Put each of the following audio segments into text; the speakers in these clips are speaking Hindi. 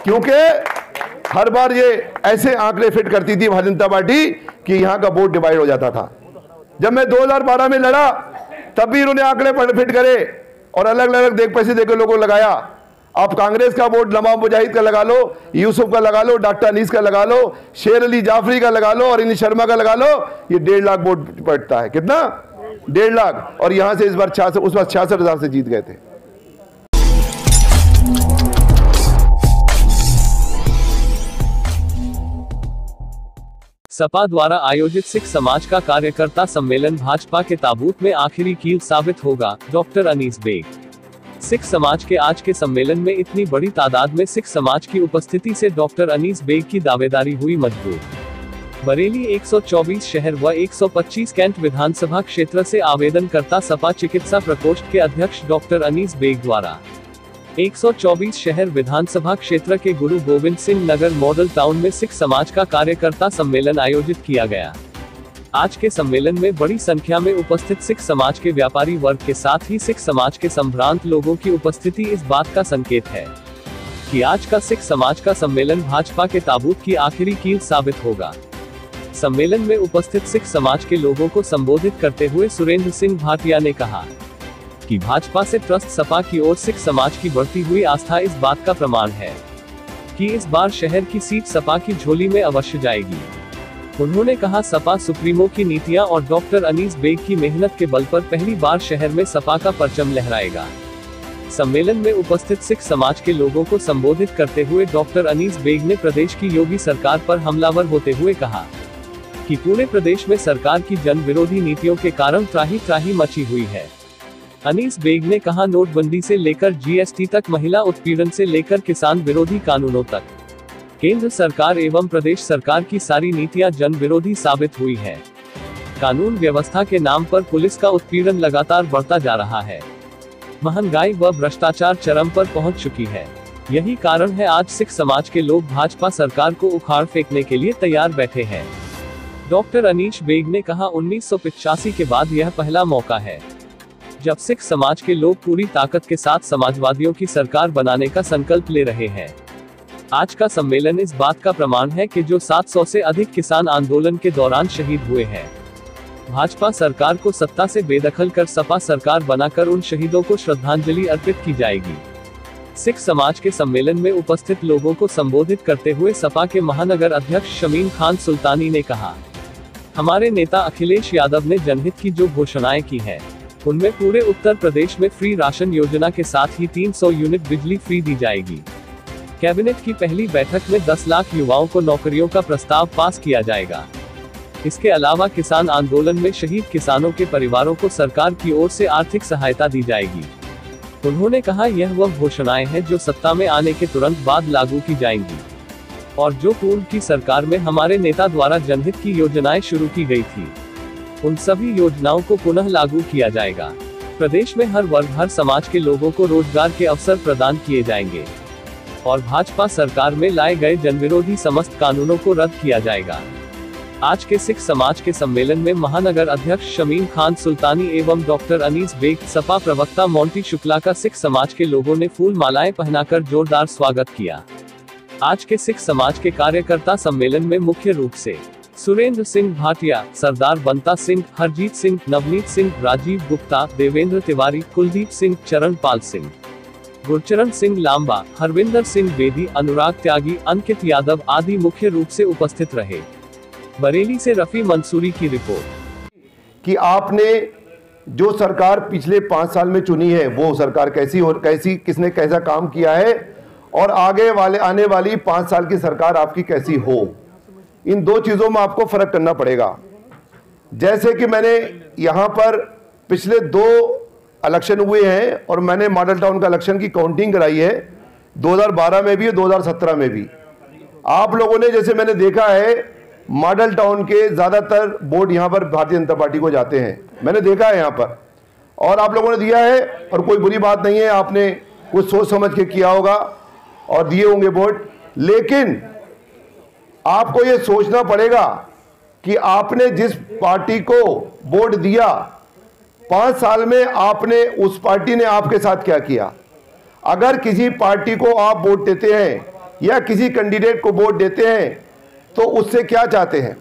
क्योंकि हर बार ये ऐसे आंकड़े फिट करती थी भारतीय जनता पार्टी कि यहां का वोट डिवाइड हो जाता था। जब मैं 2012 में लड़ा तब भी इन्होंने आंकड़े फिट करे और अलग अलग देख पैसे देकर लोगों को लगाया। आप कांग्रेस का वोट नवाब मुजाहिद का लगा लो, यूसुफ का लगा लो, डॉक्टर अनीस का लगा लो, शेर अली जाफरी का लगा लो और अनिल शर्मा का लगा लो, ये 1.5 लाख वोट पड़ता है। कितना? 1.5 लाख। और यहां से इस बार 66, उस बार 66,000 से जीत गए थे। सपा द्वारा आयोजित सिख समाज का कार्यकर्ता सम्मेलन भाजपा के ताबूत में आखिरी कील साबित होगा, डॉक्टर अनीस बेग। सिख समाज के आज के सम्मेलन में इतनी बड़ी तादाद में सिख समाज की उपस्थिति से डॉक्टर अनीस बेग की दावेदारी हुई मजबूत। बरेली 124 शहर व 125 कैंट विधानसभा क्षेत्र से आवेदनकर्ता सपा चिकित्सा प्रकोष्ठ के अध्यक्ष डॉक्टर अनीस बेग द्वारा 124 शहर विधानसभा क्षेत्र के गुरु गोविंद सिंह नगर मॉडल टाउन में सिख समाज का कार्यकर्ता सम्मेलन आयोजित किया गया। आज के सम्मेलन में बड़ी संख्या में उपस्थित सिख समाज के व्यापारी वर्ग के साथ ही सिख समाज के संभ्रांत लोगों की उपस्थिति इस बात का संकेत है कि आज का सिख समाज का सम्मेलन भाजपा के ताबूत की आखिरी कील साबित होगा। सम्मेलन में उपस्थित सिख समाज के लोगों को संबोधित करते हुए सुरेंद्र सिंह भाटिया ने कहा कि भाजपा से ट्रस्ट सपा की ओर सिख समाज की बढ़ती हुई आस्था इस बात का प्रमाण है कि इस बार शहर की सीट सपा की झोली में अवश्य जाएगी। उन्होंने कहा, सपा सुप्रीमो की नीतियां और डॉक्टर अनीस बेग की मेहनत के बल पर पहली बार शहर में सपा का परचम लहराएगा। सम्मेलन में उपस्थित सिख समाज के लोगों को संबोधित करते हुए डॉक्टर अनीस बेग ने प्रदेश की योगी सरकार पर हमलावर होते हुए कहा कि पूरे प्रदेश में सरकार की जन विरोधी नीतियों के कारण त्राही त्राही मची हुई है। अनीस बेग ने कहा, नोटबंदी से लेकर जीएसटी तक, महिला उत्पीड़न से लेकर किसान विरोधी कानूनों तक केंद्र सरकार एवं प्रदेश सरकार की सारी नीतियां जन विरोधी साबित हुई है। कानून व्यवस्था के नाम पर पुलिस का उत्पीड़न लगातार बढ़ता जा रहा है। महंगाई व भ्रष्टाचार चरम पर पहुंच चुकी है। यही कारण है आज सिख समाज के लोग भाजपा सरकार को उखाड़ फेंकने के लिए तैयार बैठे हैं। डॉक्टर अनीस बेग ने कहा, 1985 के बाद यह पहला मौका है जब सिख समाज के लोग पूरी ताकत के साथ समाजवादियों की सरकार बनाने का संकल्प ले रहे हैं। आज का सम्मेलन इस बात का प्रमाण है कि जो 700 से अधिक किसान आंदोलन के दौरान शहीद हुए हैं, भाजपा सरकार को सत्ता से बेदखल कर सपा सरकार बनाकर उन शहीदों को श्रद्धांजलि अर्पित की जाएगी। सिख समाज के सम्मेलन में उपस्थित लोगों को संबोधित करते हुए सपा के महानगर अध्यक्ष शमीम खान सुल्तानी ने कहा, हमारे नेता अखिलेश यादव ने जनहित की जो घोषणाएं की है उनमें पूरे उत्तर प्रदेश में फ्री राशन योजना के साथ ही 300 यूनिट बिजली फ्री दी जाएगी। कैबिनेट की पहली बैठक में 10 लाख युवाओं को नौकरियों का प्रस्ताव पास किया जाएगा। इसके अलावा किसान आंदोलन में शहीद किसानों के परिवारों को सरकार की ओर से आर्थिक सहायता दी जाएगी। उन्होंने कहा, यह वह घोषणाएं हैं जो सत्ता में आने के तुरंत बाद लागू की जाएंगी और जो पूर्व की सरकार में हमारे नेता द्वारा जनहित की योजनाएं शुरू की गई थी, उन सभी योजनाओं को पुनः लागू किया जाएगा। प्रदेश में हर वर्ग, हर समाज के लोगों को रोजगार के अवसर प्रदान किए जाएंगे और भाजपा सरकार में लाए गए जनविरोधी समस्त कानूनों को रद्द किया जाएगा। आज के सिख समाज के सम्मेलन में महानगर अध्यक्ष शमीम खान सुल्तानी एवं डॉक्टर अनीस बेग, सपा प्रवक्ता मोंटी शुक्ला का सिख समाज के लोगों ने फूल मालाएं पहनाकर जोरदार स्वागत किया। आज के सिख समाज के कार्यकर्ता सम्मेलन में मुख्य रूप से सुरेंद्र सिंह भाटिया, सरदार बंता सिंह, हरजीत सिंह, नवनीत सिंह, राजीव गुप्ता, देवेंद्र तिवारी, कुलदीप सिंह, चरणपाल सिंह, गुरचरण सिंह लांबा, हरविंदर सिंह बेदी, अनुराग त्यागी, अंकित यादव आदि मुख्य रूप से उपस्थित रहे। बरेली से रफी मंसूरी की रिपोर्ट। कि आपने जो सरकार पिछले 5 साल में चुनी है वो सरकार कैसी और किसने कैसा काम किया है और आने वाली 5 साल की सरकार आपकी कैसी हो, इन 2 चीजों में आपको फर्क करना पड़ेगा। जैसे कि मैंने यहां पर पिछले 2 इलेक्शन हुए हैं और मैंने मॉडल टाउन का इलेक्शन की काउंटिंग कराई है, 2012 में भी 2017 में भी। आप लोगों ने, जैसे मैंने देखा है, मॉडल टाउन के ज्यादातर वोट यहां पर भारतीय जनता पार्टी को जाते हैं, मैंने देखा है यहां पर, और आप लोगों ने दिया है और कोई बुरी बात नहीं है, आपने कुछ सोच समझ के किया होगा और दिए होंगे वोट। लेकिन आपको यह सोचना पड़ेगा कि आपने जिस पार्टी को वोट दिया, 5 साल में आपने, उस पार्टी ने आपके साथ क्या किया। अगर किसी पार्टी को आप वोट देते हैं या किसी कैंडिडेट को वोट देते हैं तो उससे क्या चाहते हैं?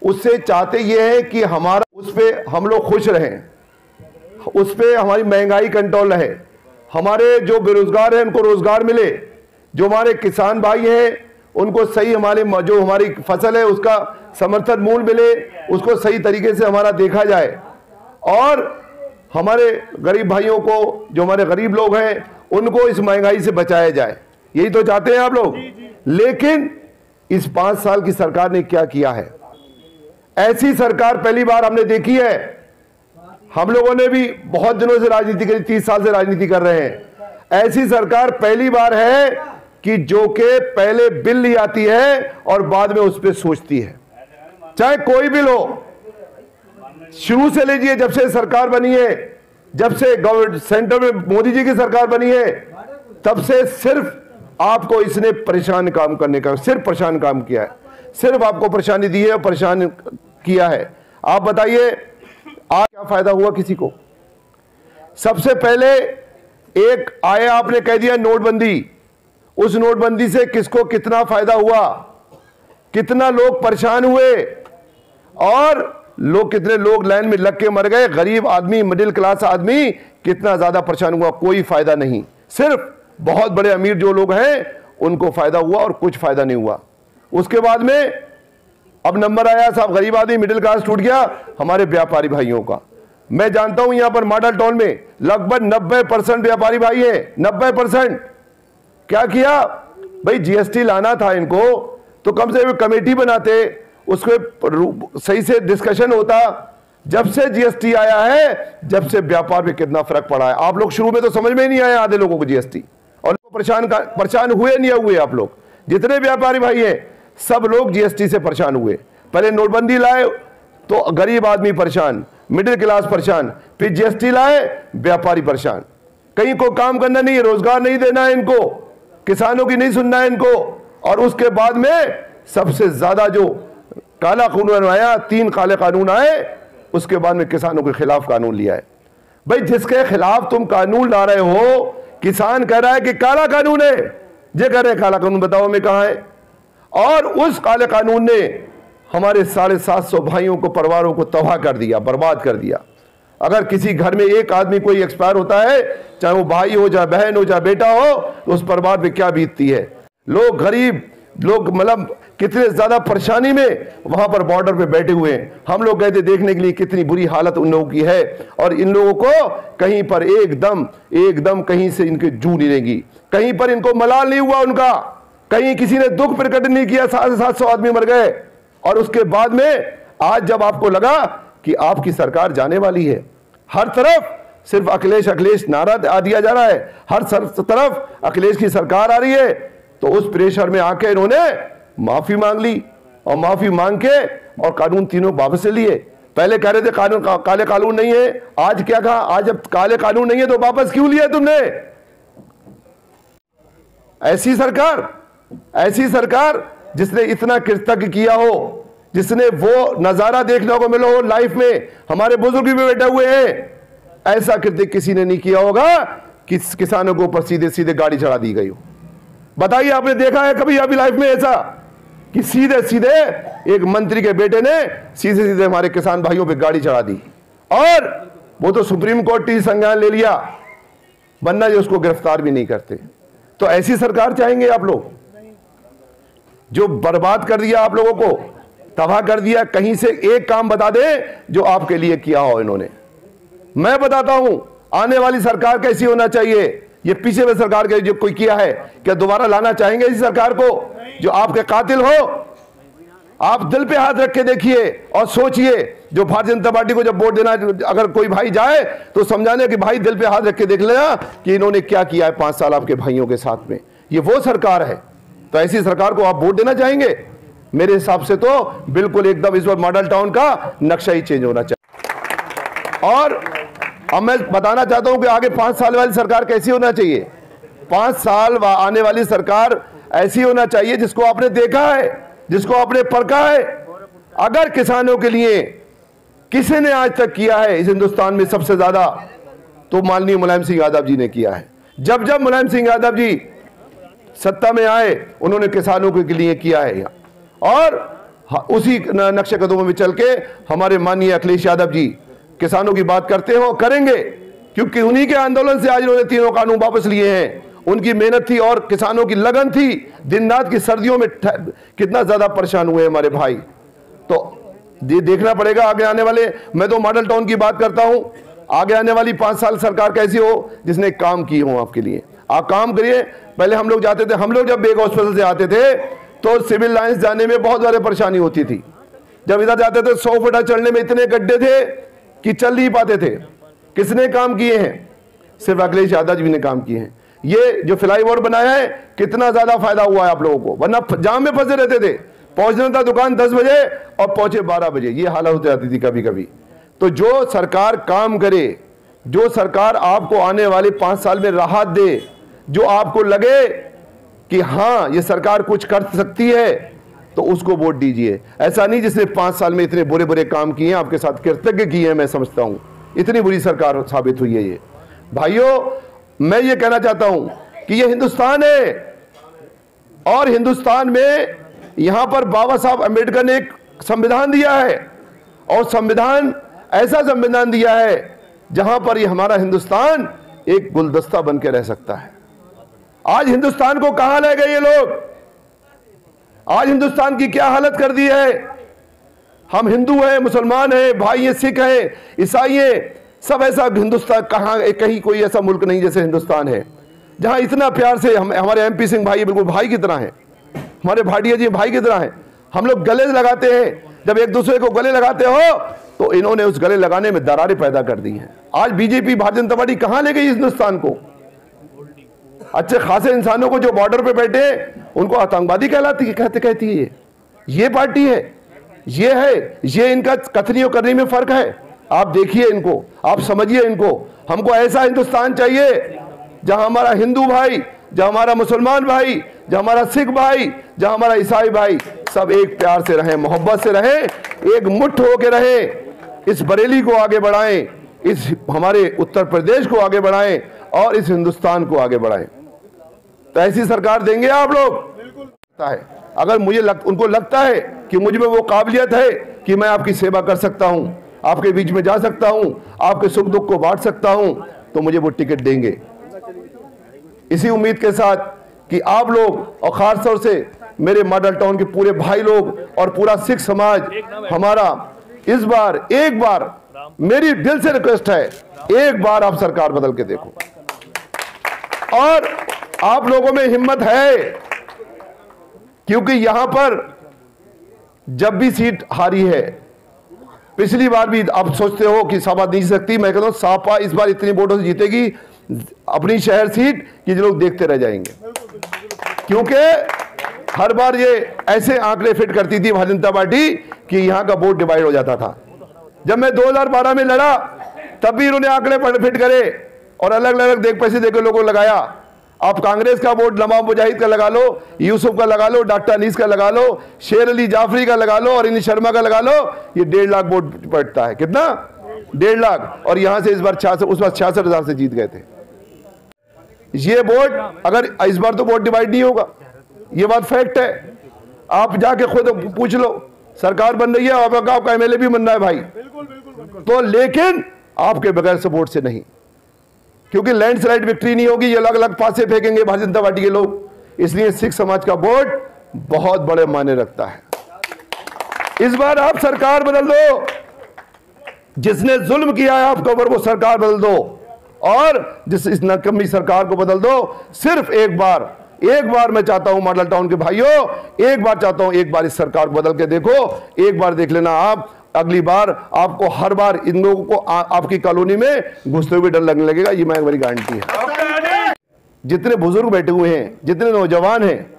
उससे चाहते ये हैं कि हमारा उस पर हम लोग खुश रहें, उस पर हमारी महंगाई कंट्रोल रहे, हमारे जो बेरोजगार हैं उनको रोजगार मिले, जो हमारे किसान भाई हैं उनको सही जो हमारी फसल है उसका समर्थन मूल्य मिले, उसको सही तरीके से हमारा देखा जाए, और हमारे गरीब भाइयों को, जो हमारे गरीब लोग हैं उनको इस महंगाई से बचाया जाए। यही तो चाहते हैं आप लोग। लेकिन इस 5 साल की सरकार ने क्या किया है? ऐसी सरकार पहली बार हमने देखी है। हम लोगों ने भी बहुत दिनों से राजनीति करी, 30 साल से राजनीति कर रहे हैं। ऐसी सरकार पहली बार है कि जो के पहले बिल ले आती है और बाद में उस पर सोचती है। चाहे कोई बिल हो, शुरू से लीजिए, जब से सरकार बनी है, जब से गवर्नमेंट सेंटर में मोदी जी की सरकार बनी है, तब से सिर्फ आपको इसने परेशान काम करने का, सिर्फ परेशान काम किया है, सिर्फ आपको परेशानी दी है और परेशान किया है। आप बताइए आज क्या फायदा हुआ किसी को? सबसे पहले एक आए, आपने कह दिया नोटबंदी। उस नोटबंदी से किसको कितना फायदा हुआ, कितना लोग परेशान हुए, और कितने लोग लाइन में लग के मर गए, गरीब आदमी, मिडिल क्लास आदमी कितना ज्यादा परेशान हुआ। कोई फायदा नहीं, सिर्फ बहुत बड़े अमीर जो लोग हैं उनको फायदा हुआ और कुछ फायदा नहीं हुआ। उसके बाद में अब नंबर आया साहब, गरीब आदमी, मिडिल क्लास टूट गया, हमारे व्यापारी भाइयों का। मैं जानता हूं यहां पर मॉडल टाउन में लगभग 90% व्यापारी भाई हैं, 90%। क्या किया भाई? जीएसटी लाना था इनको तो कम से कम कमेटी बनाते, उसमें सही से डिस्कशन होता। जब से जीएसटी आया है, जब से व्यापार में कितना फर्क पड़ा है। आप लोग शुरू में तो समझ में नहीं आया आधे लोगों को जीएसटी, और परेशान हुए नहीं हुए आप लोग? जितने व्यापारी भाई हैं सब लोग जीएसटी से परेशान हुए। पहले नोटबंदी लाए तो गरीब आदमी परेशान, मिडिल क्लास परेशान, फिर जीएसटी लाए, व्यापारी परेशान। कहीं को काम करना नहीं है, रोजगार नहीं देना है इनको, किसानों की नहीं सुनना है इनको। और उसके बाद में सबसे ज्यादा जो काला कानून आया, 3 काले कानून आए, उसके बाद में किसानों के खिलाफ कानून लिया है। भाई जिसके खिलाफ तुम कानून ला रहे हो, किसान कह रहा है कि काला कानून है, जे कह रहे काला कानून बताओ में कहां है? और उस काले कानून ने हमारे 750 भाइयों को, परिवारों को तबाह कर दिया, बर्बाद कर दिया। अगर किसी घर में एक आदमी कोई एक्सपायर होता है, चाहे वो भाई हो, चाहे बहन हो, चाहे बेटा हो, तो उस परिवार पे क्या बीतती है। लोग गरीब लोग मतलब कितने ज्यादा परेशानी में वहां पर बॉर्डर पे बैठे हुए हैं। हम लोग गए थे देखने के लिए कितनी बुरी हालत उन लोगों की है, और इन लोगों को कहीं पर एकदम कहीं से इनके जू नहीं रहेगी, कहीं पर इनको मलाल नहीं हुआ उनका, कहीं किसी ने दुख प्रकट नहीं किया। 750 आदमी मर गए। और उसके बाद में आज जब आपको लगा कि आपकी सरकार जाने वाली है, हर तरफ सिर्फ अखिलेश नारा दिया जा रहा है, हर तरफ अखिलेश की सरकार आ रही है, तो उस प्रेशर में आके इन्होंने माफी मांग ली, और माफी मांग के और कानून तीनों वापस लिए। पहले कह रहे थे काले कानून नहीं है, आज क्या कहा? आज जब काले कानून नहीं है तो वापस क्यों लिया तुमने? ऐसी सरकार जिसने इतना कृतज्ञ किया हो, जिसने वो नजारा देखने को मिला हो लाइफ में, हमारे बुजुर्ग भी बैठे हुए हैं, ऐसा कृत्य किसी ने नहीं किया होगा कि किसानों के ऊपर सीधे सीधे गाड़ी चढ़ा दी गई हो। बताइए, आपने देखा है कभी अभी लाइफ में ऐसा कि सीधे सीधे एक मंत्री के बेटे ने सीधे सीधे हमारे किसान भाइयों पे गाड़ी चढ़ा दी, और वो तो सुप्रीम कोर्ट ने संज्ञान ले लिया, वरना जो उसको गिरफ्तार भी नहीं करते। तो ऐसी सरकार चाहेंगे आप लोग जो बर्बाद कर दिया, आप लोगों को तबाह कर दिया? कहीं से एक काम बता दे जो आपके लिए किया हो इन्होंने। मैं बताता हूं आने वाली सरकार कैसी होना चाहिए। ये पीछे में सरकार के जो कोई किया है, क्या दोबारा लाना चाहेंगे इस सरकार को जो आपके कातिल हो? आप दिल पे हाथ रख के देखिए और सोचिए। जो भारतीय जनता पार्टी को जब वोट देना, अगर कोई भाई जाए तो समझाने कि भाई दिल पे हाथ रख के देख लेना कि इन्होंने क्या किया है 5 साल आपके भाइयों के साथ में। ये वो सरकार है। तो ऐसी सरकार को आप वोट देना चाहेंगे? मेरे हिसाब से तो बिल्कुल एकदम इस बार मॉडल टाउन का नक्शा ही चेंज होना चाहिए। और अब मैं बताना चाहता हूं कि आगे 5 साल वाली सरकार कैसी होना चाहिए। 5 साल आने वाली सरकार ऐसी होना चाहिए जिसको आपने देखा है, जिसको आपने परखा है। अगर किसानों के लिए किसी ने आज तक किया है इस हिंदुस्तान में सबसे ज्यादा, तो माननीय मुलायम सिंह यादव जी ने किया है। जब जब मुलायम सिंह यादव जी सत्ता में आए उन्होंने किसानों के लिए किया है, और उसी नक्शे कदमों में चल के हमारे माननीय अखिलेश यादव जी किसानों की बात करते हो, करेंगे, क्योंकि उन्हीं के आंदोलन से आज उन्होंने तीनों कानून वापस लिए हैं। उनकी मेहनत थी और किसानों की लगन थी, दिन रात की सर्दियों में कितना ज्यादा परेशान हुए हमारे भाई। तो ये देखना पड़ेगा आगे आने वाले, मैं तो मॉडल टाउन की बात करता हूं, आगे आने वाली 5 साल सरकार कैसी हो जिसने काम की हो आपके लिए। आप काम करिए। पहले हम लोग जाते थे, हम लोग जब बेग हॉस्पिटल से आते थे तो सिविल लाइंस जाने में बहुत ज्यादा परेशानी होती थी। जब इधर जाते थे 100 फुटा चढ़ने में इतने गड्ढे थे कि चल नहीं पाते थे। किसने काम किए हैं? सिर्फ अखिलेश यादव जी ने काम किए हैं। ये जो फ्लाईओवर बनाया है कितना ज्यादा फायदा हुआ है आप लोगों को, वरना जाम में फंसे रहते थे। पहुंचना था दुकान 10 बजे और पहुंचे 12 बजे, ये हालत हो जाती थी कभी कभी। तो जो सरकार काम करे, जो सरकार आपको आने वाले 5 साल में राहत दे, जो आपको लगे कि हाँ ये सरकार कुछ कर सकती है, तो उसको वोट दीजिए। ऐसा नहीं जिसने 5 साल में इतने बुरे बुरे काम किए हैं, आपके साथ कृतज्ञ किए हैं। मैं समझता हूं इतनी बुरी सरकार साबित हुई है ये। भाइयों, मैं ये कहना चाहता हूं कि ये हिंदुस्तान है, और हिंदुस्तान में यहां पर बाबा साहब अंबेडकर ने एक संविधान दिया है, और संविधान ऐसा संविधान दिया है जहां पर ये हमारा हिंदुस्तान एक गुलदस्ता बन के रह सकता है। आज हिंदुस्तान को कहां ले गए ये लोग? आज हिंदुस्तान की क्या हालत कर दी है? हम हिंदू हैं, मुसलमान हैं, भाई हैं, सिख हैं, ईसाई हैं, सब ऐसा हिंदुस्तान कहां, कहीं कोई ऐसा मुल्क नहीं जैसे हिंदुस्तान है, जहां इतना प्यार से हमारे MP सिंह भाई बिल्कुल भाई की तरह हैं, हमारे भाटिया जी भाई की तरह हैं। हम लोग गले लगाते हैं, जब एक दूसरे को गले लगाते हो तो इन्होंने उस गले लगाने में दरारें पैदा कर दी हैं। आज बीजेपी भारतीय जनता पार्टी कहां ले गई हिंदुस्तान को? अच्छे खासे इंसानों को जो बॉर्डर पे बैठे उनको आतंकवादी कहती है। ये पार्टी है, ये है, ये इनका कथनी और करनी में फर्क है। आप देखिए इनको, आप समझिए इनको। हमको ऐसा हिंदुस्तान चाहिए जहां हमारा हिंदू भाई, जहां हमारा मुसलमान भाई, जहां हमारा सिख भाई, जहां हमारा ईसाई भाई, सब एक प्यार से रहें, मोहब्बत से रहें, एक मुट्ठ होकर रहें। इस बरेली को आगे बढ़ाएं, इस हमारे उत्तर प्रदेश को आगे बढ़ाएं, और इस हिंदुस्तान को आगे बढ़ाएं। तो ऐसी सरकार देंगे आप लोग? बिल्कुल। अगर उनको लगता है कि मुझ में वो काबिलियत है कि मैं आपकी सेवा कर सकता हूं, आपके बीच में जा सकता हूं, आपके सुख दुख को बांट सकता हूं, तो मुझे वो टिकट देंगे। इसी उम्मीद के साथ कि आप लोग, और खास तौर से मेरे मॉडल टाउन के पूरे भाई लोग और पूरा सिख समाज हमारा, इस बार एक बार मेरी दिल से रिक्वेस्ट है, एक बार आप सरकार बदल के देखो। और आप लोगों में हिम्मत है, क्योंकि यहां पर जब भी सीट हारी है, पिछली बार भी आप सोचते हो कि सपा नहीं सकती, मैं कहता हूं सपा इस बार इतनी वोटों से जीतेगी अपनी शहर सीट कि जो लोग देखते रह जाएंगे। क्योंकि हर बार ये ऐसे आंकड़े फिट करती थी भारतीय जनता पार्टी कि यहां का वोट डिवाइड हो जाता था। जब मैं 2012 में लड़ा तब भी इन्होंने आंकड़े फिट करे और अलग अलग पैसे देकर लोगों को लगाया। आप कांग्रेस का वोट नवाब मुजाहिद का लगा लो, यूसुफ का लगा लो, डॉक्टर अनीस का लगा लो, शेर अली जाफरी का लगा लो, और इन शर्मा का लगा लो, ये 1.5 लाख वोट पड़ता है। कितना? 1.5 लाख। और यहां से इस बार 66, उस बार 66,000 से जीत गए थे। ये वोट, अगर इस बार तो वोट डिवाइड नहीं होगा, ये बात फैक्ट है। आप जाके खुद पूछ लो, सरकार बन रही है और आपका MLA भी बन रहा है भाई, तो लेकिन आपके बगैर सपोर्ट से नहीं, क्योंकि लैंडस्लाइड विक्ट्री नहीं होगी, ये अलग अलग पासे फेंकेंगे भारतीय जनता पार्टी के लोग। इसलिए सिख समाज का वोट बहुत बड़े मायने रखता है। इस बार आप सरकार बदल दो, जिसने जुल्म किया है आपके ऊपर वो सरकार बदल दो, और जिस इस नकम्मी सरकार को बदल दो। सिर्फ एक बार मैं चाहता हूं मॉडल टाउन के भाइयों, एक बार चाहता हूं, एक बार इस सरकार को बदल के देखो, एक बार देख लेना आप। अगली बार आपको हर बार इन लोगों को आपकी कॉलोनी में घुसते हुए डर लगने लगेगा, ये मैं मेरी गारंटी है। जितने बुजुर्ग बैठे हुए हैं, जितने नौजवान हैं,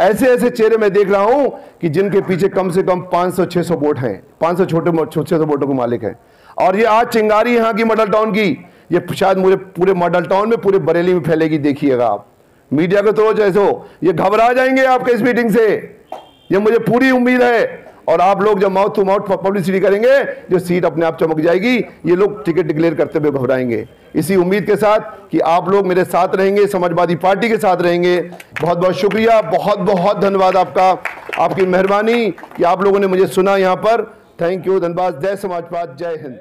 ऐसे ऐसे चेहरे मैं देख रहा हूं कि जिनके पीछे कम से कम 500-600 वोट हैं, 500-600 वोटों के मालिक हैं। और ये आज चिंगारी यहाँ की मॉडल टाउन की, ये शायद मुझे पूरे मॉडल टाउन में, पूरे बरेली में फैलेगी। देखिएगा आप मीडिया के थ्रू जैसे हो, ये घबरा जाएंगे आपके इस मीटिंग से, ये मुझे पूरी उम्मीद है। और आप लोग जब माउथ टू माउथ पब्लिसिटी करेंगे जो सीट अपने आप चमक जाएगी, ये लोग टिकट डिक्लेयर करते हुए घबराएंगे। इसी उम्मीद के साथ कि आप लोग मेरे साथ रहेंगे, समाजवादी पार्टी के साथ रहेंगे। बहुत बहुत शुक्रिया, बहुत बहुत धन्यवाद आपका, आपकी मेहरबानी कि आप लोगों ने मुझे सुना यहाँ पर। थैंक यू, धन्यवाद। जय समाजवाद, जय हिंद।